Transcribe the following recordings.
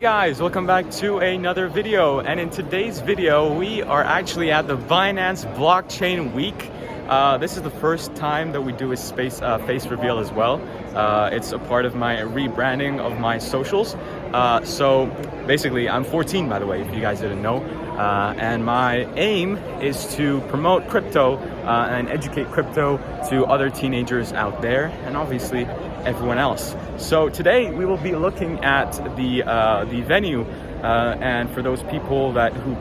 Guys, welcome back to another video, and in today's video we are actually at the Binance Blockchain week. This is the first time that we do a face reveal as well. It's a part of my rebranding of my socials. So basically I'm 14, by the way, if you guys didn't know, and my aim is to promote crypto and educate crypto to other teenagers out there, and obviously everyone else. So today we will be looking at the venue, and for those people who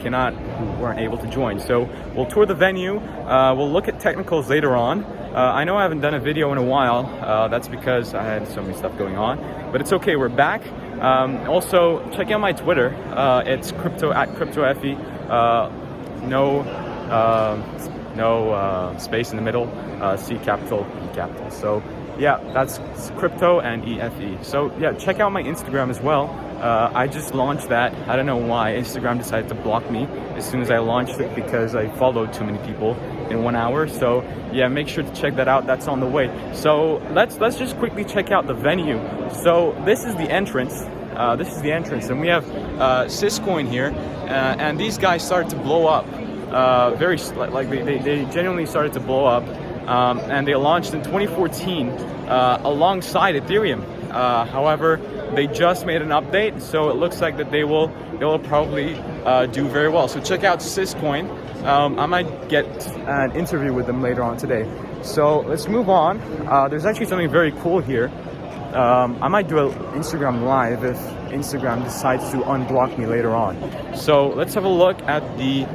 weren't able to join. So we'll tour the venue, we'll look at technicals later on. I know I haven't done a video in a while, that's because I had so many stuff going on, but it's okay, we're back. Also check out my Twitter, it's @CryptoFE, no space in the middle, C capital, E capital. So yeah, that's crypto and EFE. So yeah, check out my Instagram as well. I just launched that. I don't know why Instagram decided to block me as soon as I launched it, because I followed too many people in 1 hour. So yeah, make sure to check that out. That's on the way. So let's just quickly check out the venue. So this is the entrance. And we have Ciscoin here, and these guys started to blow up. They genuinely started to blow up. And they launched in 2014 alongside Ethereum. However, they just made an update, so it looks like that they will probably do very well. So check out Ciscoin. I might get an interview with them later on today. So let's move on. There's actually something very cool here. I might do an Instagram live if Instagram decides to unblock me later on. So let's have a look at the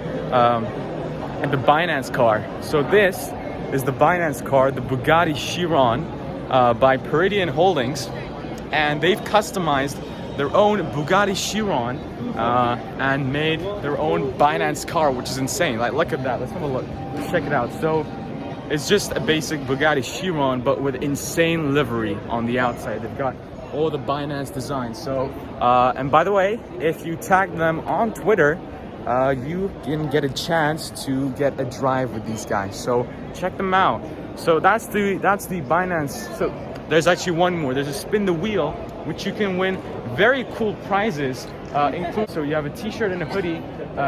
Binance car. So this is the Binance car, the Bugatti Chiron, by Peridian Holdings, and they've customized their own Bugatti Chiron and made their own Binance car, which is insane. Like, look at that. Let's have a look. Let's check it out. So it's just a basic Bugatti Chiron, but with insane livery on the outside. They've got all the Binance designs. So and by the way, if you tag them on Twitter, you can get a chance to get a drive with these guys. So check them out. So that's the Binance. So there's actually one more. There's a spin the wheel, which you can win very cool prizes. So you have a t-shirt and a hoodie.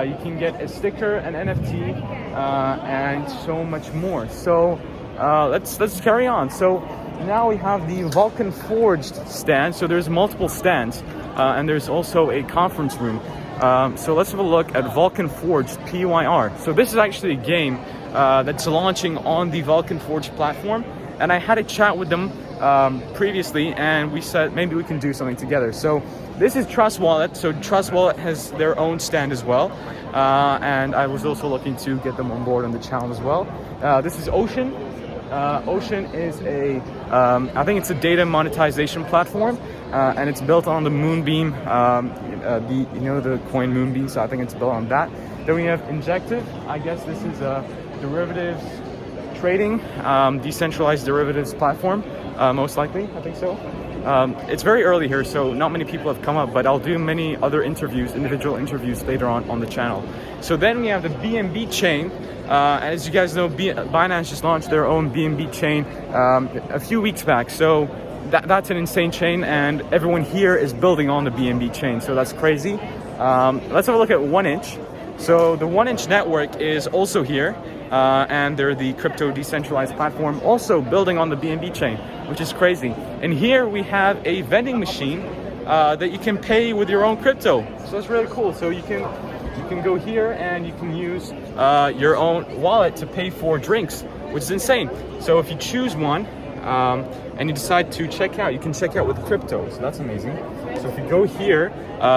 You can get a sticker, an NFT, and so much more. So let's carry on. So now we have the Vulcan Forged stand. So there's multiple stands, and there's also a conference room. So let's have a look at Vulcan Forged, PYR. So this is actually a game that's launching on the Vulcan Forged platform, and I had a chat with them previously, and we said maybe we can do something together. So this is Trust Wallet. So Trust Wallet has their own stand as well, and I was also looking to get them on board on the channel as well. This is Ocean. Ocean is I think it's a data monetization platform, and it's built on the Moonbeam, the coin Moonbeam. So I think it's built on that. Then we have Injective. I guess this is a derivatives trading, decentralized derivatives platform, most likely. I think so. It's very early here, so not many people have come up, but I'll do many other individual interviews later on the channel. So then we have the BNB chain. As you guys know, Binance just launched their own BNB chain a few weeks back. So that's an insane chain, and everyone here is building on the BNB chain. So that's crazy. Let's have a look at 1inch. So the 1inch network is also here, and they're the crypto decentralized platform, also building on the BNB chain, which is crazy. And here we have a vending machine that you can pay with your own crypto. So that's really cool. So you can go here and you can use your own wallet to pay for drinks, which is insane. So if you choose one and you decide to check out, you can check out with crypto. So that's amazing. So if you go here,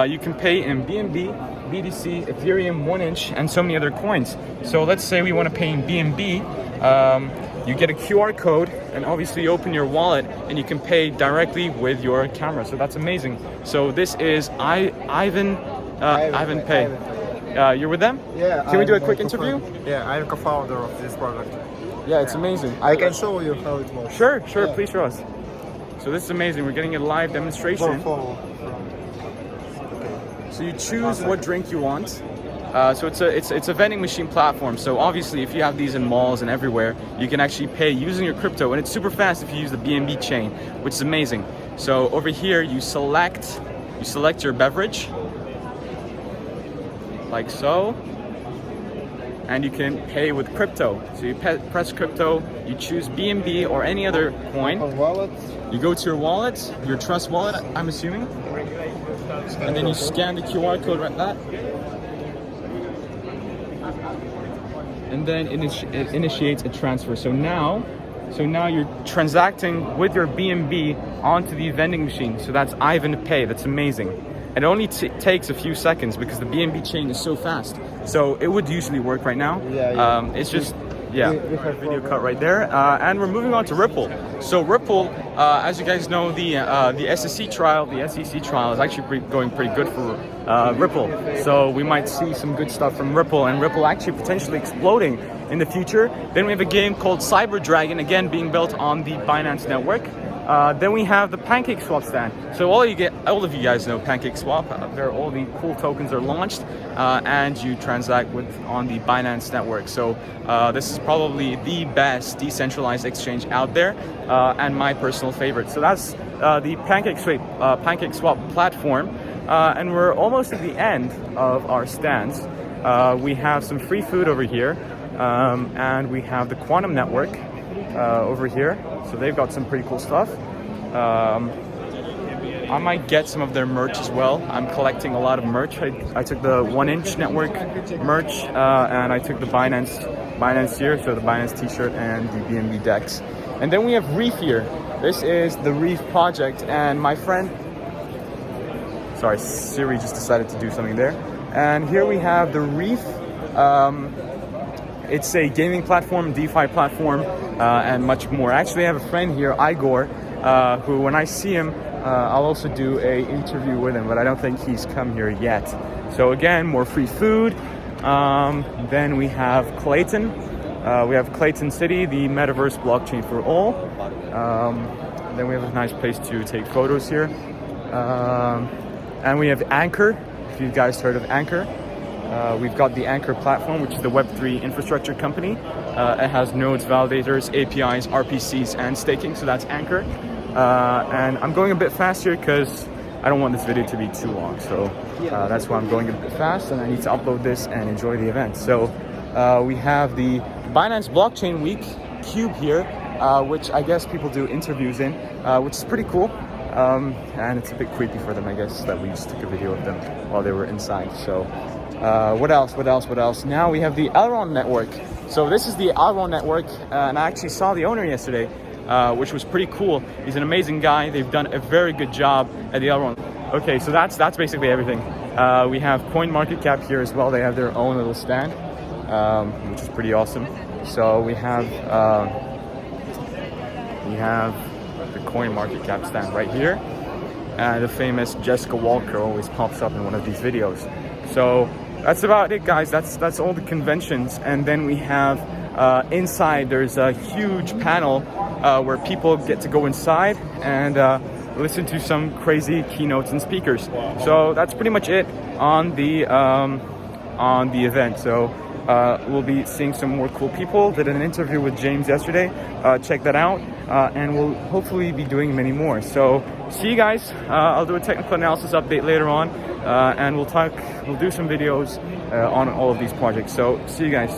you can pay in BNB, BTC, Ethereum, 1inch, and so many other coins. So let's say we want to pay in BNB. You get a QR code, and obviously you open your wallet and you can pay directly with your camera. So that's amazing. So this is Ivan Pay. You're with them? Yeah. Can we do a quick interview? Yeah, I'm co-founder of this product. Yeah, it's amazing. I can show you how it works. Sure, Yeah. please show us. So this is amazing. We're getting a live demonstration. So you choose what drink you want. So it's a vending machine platform. So obviously, if you have these in malls and everywhere, you can actually pay using your crypto, and it's super fast if you use the BNB chain, which is amazing. So over here, you select You select your beverage, like so, and you can pay with crypto. So you press crypto, you choose BNB or any other coin. Wallet. You go to your wallet, your Trust wallet, I'm assuming, and then you scan the QR code like that. And then it initiates a transfer. So now you're transacting with your BNB onto the vending machine. So that's Ivan Pay. That's amazing. It only takes a few seconds because the BNB chain is so fast. So it would usually work right now. It's just video cut right there. And we're moving on to Ripple. So Ripple, as you guys know, the SEC trial is actually going pretty good for Ripple. So we might see some good stuff from Ripple, and Ripple actually potentially exploding in the future. Then we have a game called Cyber Dragon, again being built on the Binance network. Then we have the PancakeSwap stand. So all of you guys know PancakeSwap. All the cool tokens are launched, and you transact on the Binance network. So this is probably the best decentralized exchange out there, and my personal favorite. So that's the PancakeSwap platform, and we're almost at the end of our stands. We have some free food over here, and we have the Quantum network over here. So they've got some pretty cool stuff. I might get some of their merch as well. I'm collecting a lot of merch. I took the 1inch network merch, and I took the Binance here, so the Binance t-shirt and the BNB decks. And then we have Reef here. This is the Reef project, and my friend, sorry, Siri just decided to do something there. And here we have the Reef. It's a gaming platform, DeFi platform, and much more. Actually, I have a friend here, Igor, who when I see him, I'll also do an interview with him, but I don't think he's come here yet. So again, more free food. Then we have Clayton. We have Clayton City, the metaverse blockchain for all. Then we have a nice place to take photos here. And we have Anchor, if you guys heard of Anchor. We've got the Anchor platform, which is the Web3 infrastructure company. It has nodes, validators, APIs, RPCs, and staking, so that's Anchor. And I'm going a bit fast here because I don't want this video to be too long. So that's why I'm going a bit fast, and I need to upload this and enjoy the event. So we have the Binance Blockchain Week Cube here, which I guess people do interviews in, which is pretty cool. And it's a bit creepy for them, I guess, that we just took a video of them while they were inside. So what else? Now we have the Elrond network. So this is the Elrond network, and I actually saw the owner yesterday, which was pretty cool. He's an amazing guy. They've done a very good job at the Elrond. Okay, so that's basically everything. We have CoinMarketCap here as well. They have their own little stand, which is pretty awesome. So we have the CoinMarketCap stand right here. The famous Jessica Walker always pops up in one of these videos. So that's about it, guys. That's all the conventions. And then we have inside, there's a huge panel where people get to go inside and listen to some crazy keynotes and speakers. So that's pretty much it on the event. So we'll be seeing some more cool people. Did an interview with James yesterday. Check that out. And we'll hopefully be doing many more. So see you guys. I'll do a technical analysis update later on, and we'll do some videos on all of these projects. So see you guys.